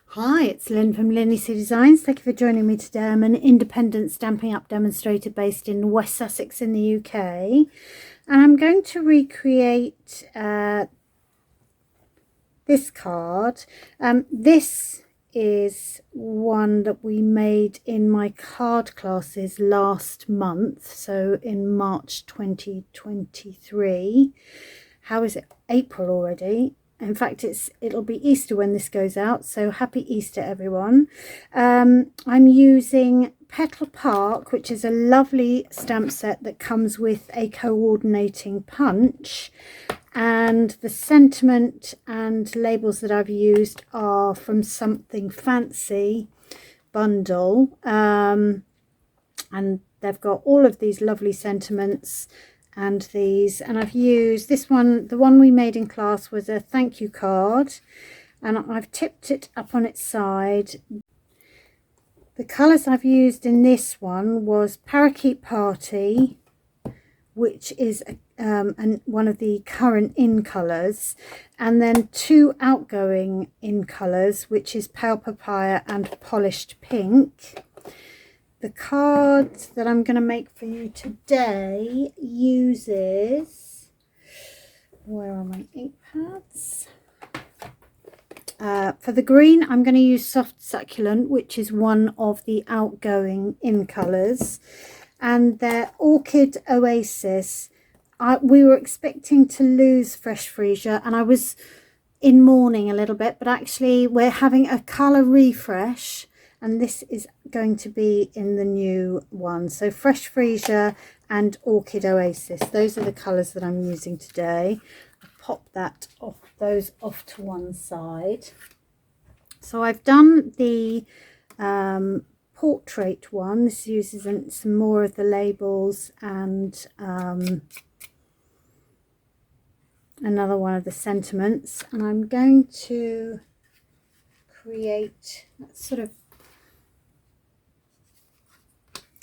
Hi, it's Lynn from LynnieCDesigns. Thank you for joining me today. I'm an independent Stampin' Up demonstrator based in West Sussex in the UK. And I'm going to recreate this card. This is one that we made in my card classes last month, so in March 2023. How is it? April already. In fact, it'll be Easter when this goes out, so happy Easter, everyone. I'm using Petal Park, which is a lovely stamp set that comes with a coordinating punch, and the sentiment and labels that I've used are from Something Fancy bundle, and they've got all of these lovely sentiments and these, and I've used this one. The one we made in class was a thank you card, and I've tipped it up on its side. The colours I've used in this one was Parakeet Party, which is one of the current in colours, and then two outgoing in colours, which is Pale Papaya and Polished Pink. The card that I'm going to make for you today uses, where are my ink pads? For the green, I'm going to use Soft Succulent, which is one of the outgoing in colours, and they're Orchid Oasis. We were expecting to lose Fresh Freesia, and I was in mourning a little bit, but actually we're having a colour refresh, and this is going to be in the new one. So Fresh Freesia and Orchid Oasis, those are the colours that I'm using today. I'll pop those off to one side. So I've done the portrait one. This uses some more of the labels and another one of the sentiments, and I'm going to create sort of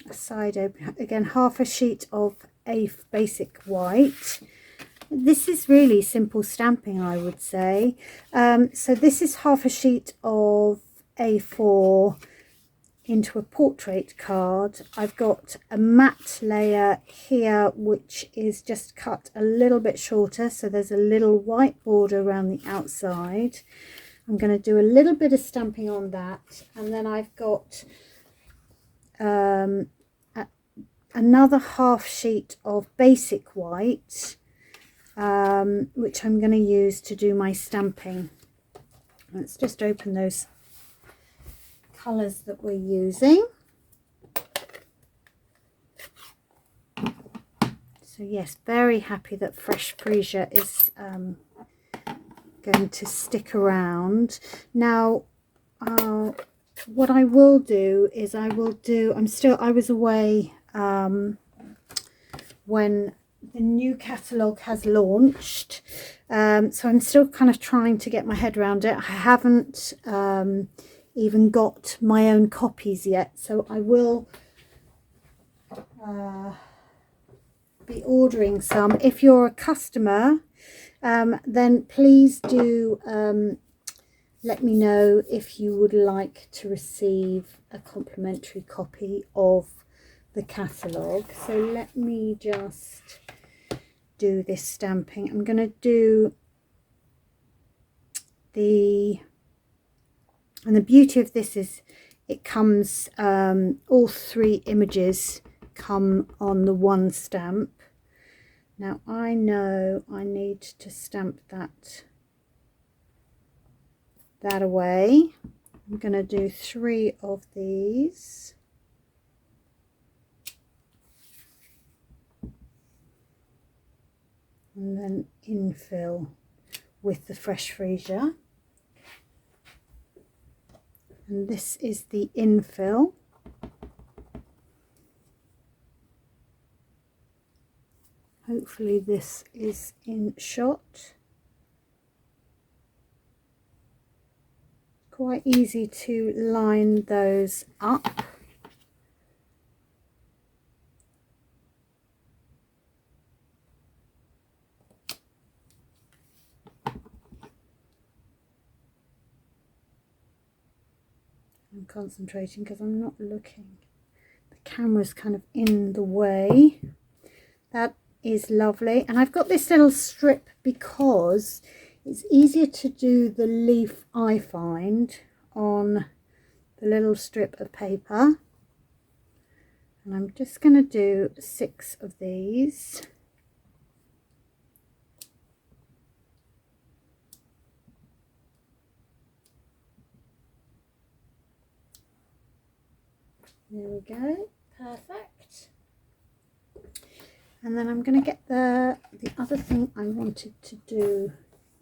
a side open, again half a sheet of basic white. This is really simple stamping, I would say. So this is half a sheet of A4 into a portrait card. I've got a matte layer here which is just cut a little bit shorter, so there's a little white border around the outside. I'm going to do a little bit of stamping on that, and then I've got another half sheet of basic white, which I'm going to use to do my stamping. Let's just open those colours that we're using. So yes, very happy that Fresh Freesia is going to stick around. Now what I will do is I was away when the new catalogue has launched, so I'm still kind of trying to get my head around it. I haven't even got my own copies yet, so I will be ordering some. If you're a customer, then please do let me know if you would like to receive a complimentary copy of the catalogue. So let me just do this stamping. I'm going to do and the beauty of this is it comes, all three images come on the one stamp. Now I know I need to stamp that away. I'm going to do 3 of these. And then infill with the Fresh Freesia. And this is the infill. Hopefully this is in shot. Quite easy to line those up. I'm concentrating because I'm not looking. The camera's kind of in the way. That is lovely. And I've got this little strip because it's easier to do the leaf, I find, on the little strip of paper. And I'm just going to do 6 of these. There we go, perfect. And then I'm going to get the other thing I wanted to do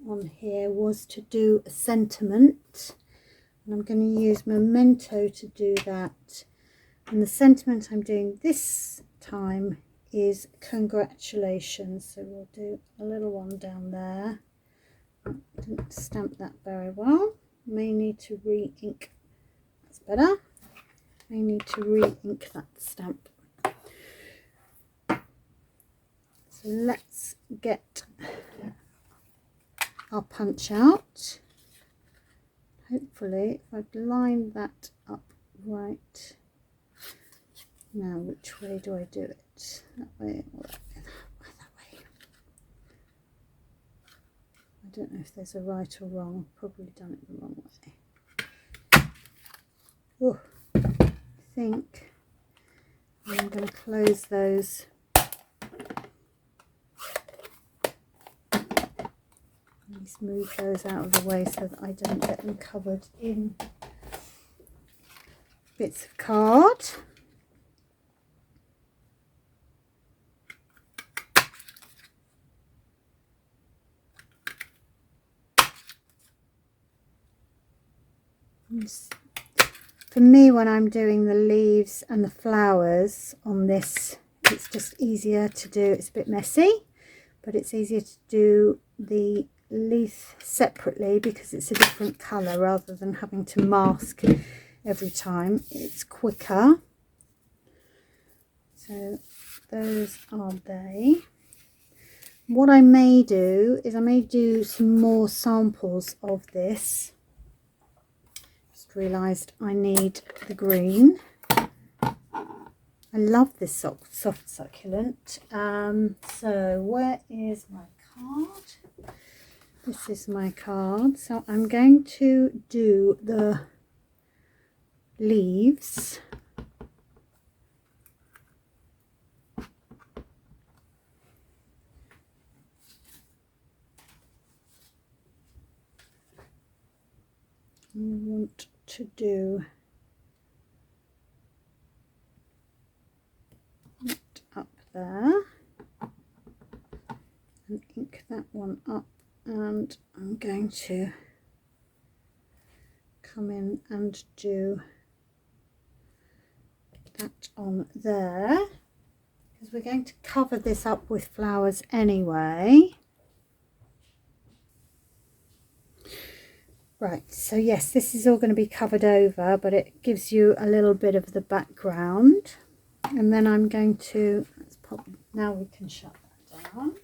on here was to do a sentiment. And I'm going to use Memento to do that. And the sentiment I'm doing this time is congratulations. So we'll do a little one down there. I didn't stamp that very well. May need to re-ink. That's better. I need to re-ink that stamp. So let's get our punch out. Hopefully, if I've lined that up right. Now, which way do I do it? That way or that way? I don't know if there's a right or wrong. I've probably done it the wrong way. Oh, I think I'm going to close those. Just move those out of the way so that I don't get them covered in bits of card. For me, when I'm doing the leaves and the flowers on this, it's just easier to do. It's a bit messy, but it's easier to do the leaf separately because it's a different colour rather than having to mask every time. It's quicker. So those are they. What I may do is I may do some more samples of this. Just realised I need the green. I love this soft succulent. So where is my card? This is my card. So I'm going to do the leaves. I want to do that up there and ink that one up, and I'm going to come in and do that on there because we're going to cover this up with flowers anyway. Right, so yes, this is all going to be covered over, but it gives you a little bit of the background. And then I'm going to, let's pop, now we can shut that down.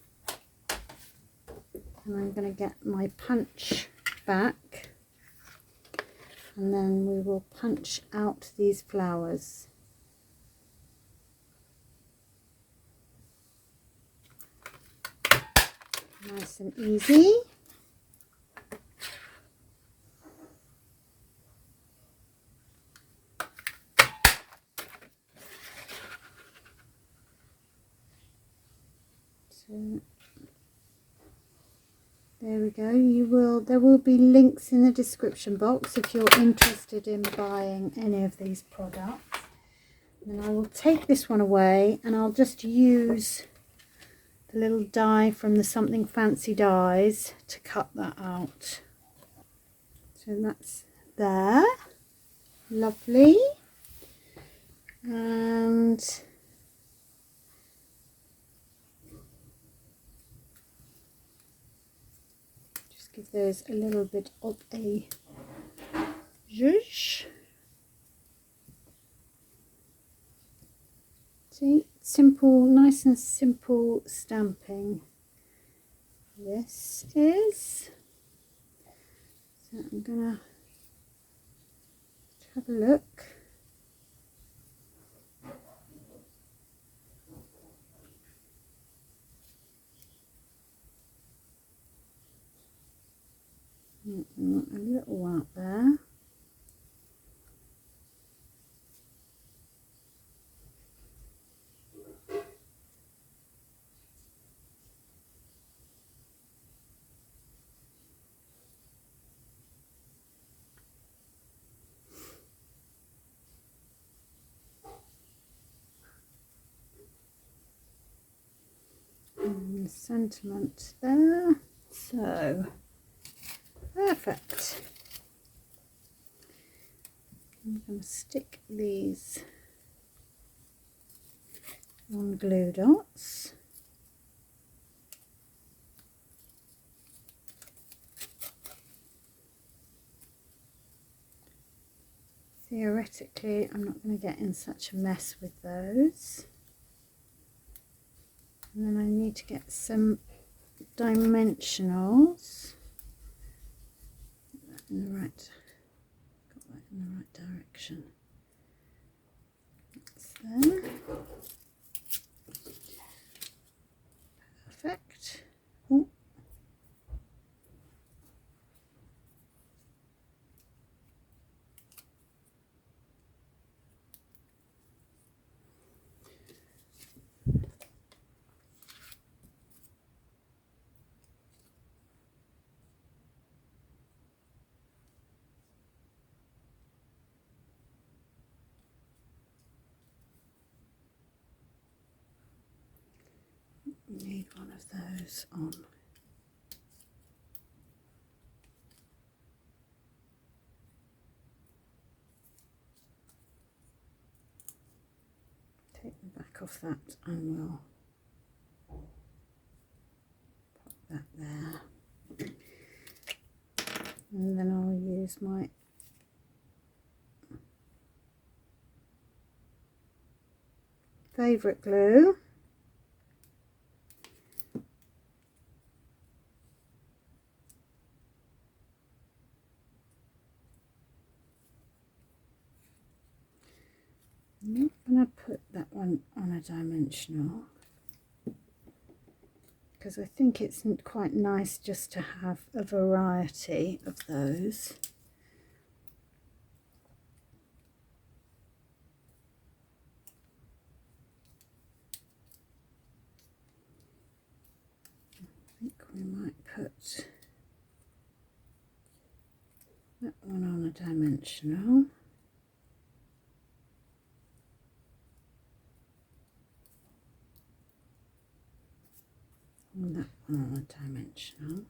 And I'm going to get my punch back. And then we will punch out these flowers. Nice and easy. So there we go. There will be links in the description box if you're interested in buying any of these products. And then I will take this one away and I'll just use the little die from the Something Fancy dies to cut that out. So that's there. Lovely. And just give those a little bit of a zhuzh. See, simple, nice and simple stamping. This is. So I'm gonna have a look. A little out there. And sentiment there. So perfect. I'm going to stick these on glue dots. Theoretically, I'm not going to get in such a mess with those. And then I need to get some dimensionals. Get that in the right, got that in the right direction. That's there. Perfect. Ooh. Need one of those on. Take the back off that and we'll pop that there. And then I'll use my favourite glue. I'm not going to put that one on a dimensional because I think it's quite nice just to have a variety of those. I think we might put that one on a dimensional. And that one on a dimensional.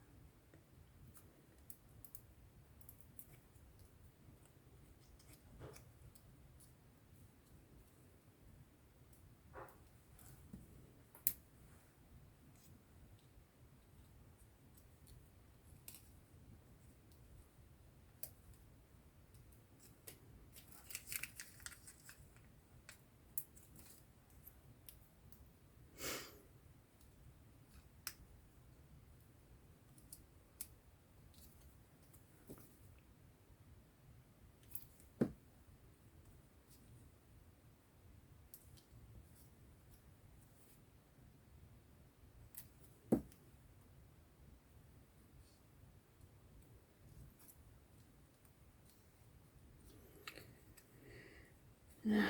Now,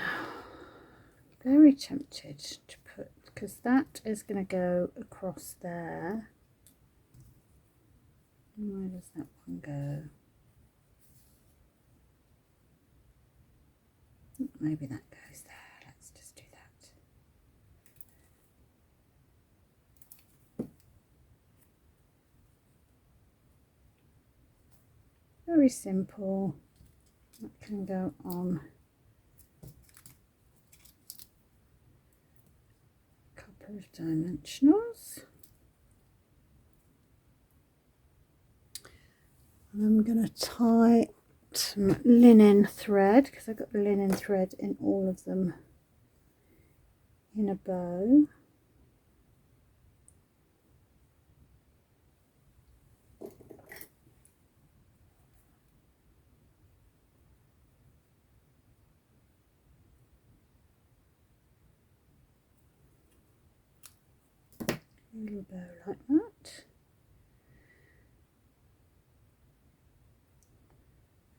very tempted to put, because that is going to go across there. Where does that one go? Maybe that goes there. Let's just do that. Very simple. That can go on a couple of dimensionals. I'm going to tie some linen thread, because I've got the linen thread in all of them, in a bow. little bow like that.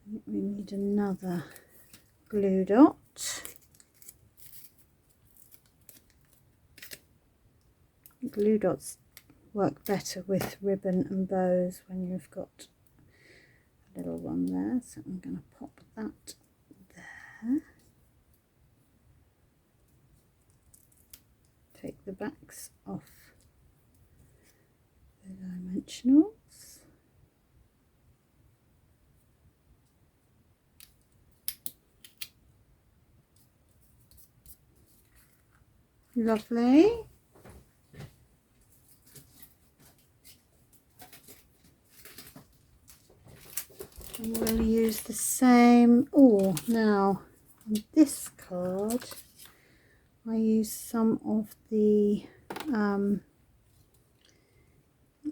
We need another glue dot. Glue dots work better with ribbon and bows when you've got a little one there, so I'm going to pop that there. Take the backs off the dimensionals. Lovely. And we'll use the same. Oh, now on this card I use some of the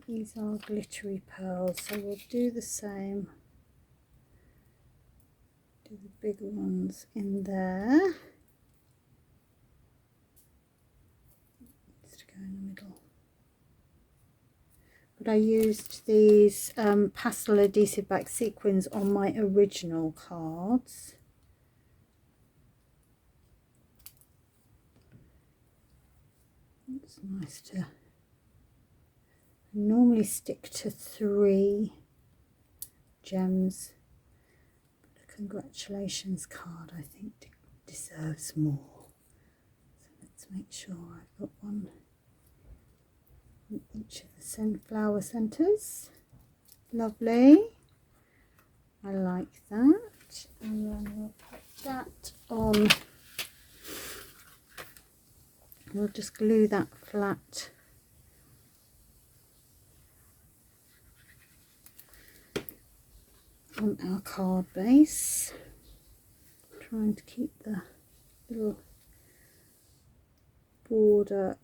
these are glittery pearls, so we'll do the same. Do the bigger ones in there. Just go in the middle. But I used these pastel adhesive back sequins on my original cards. It's nice to normally stick to 3 gems, but the congratulations card I think deserves more. So let's make sure I've got one in each of the sunflower centres. Lovely. I like that. And then we'll put that on. We'll just glue that flat on our card base. Trying to keep the little border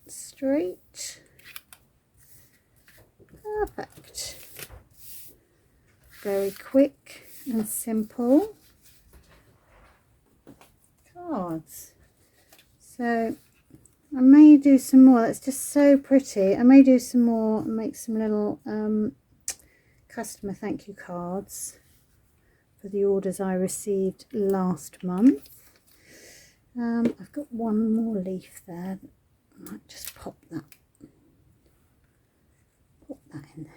straight. Perfect. Very quick and simple cards. So I may do some more. That's just so pretty. I may do some more and make some little customer thank you cards for the orders I received last month. I've got one more leaf there. I might just pop that in there.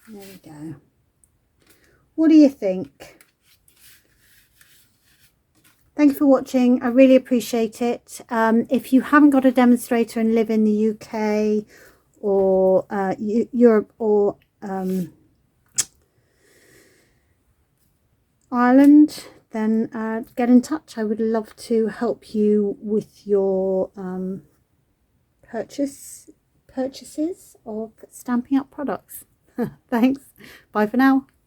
There we go. What do you think? Thank you for watching. I really appreciate it. If you haven't got a demonstrator and live in the UK or Europe or Ireland, then get in touch. I would love to help you with your purchases of Stampin' Up products. Thanks. Bye for now.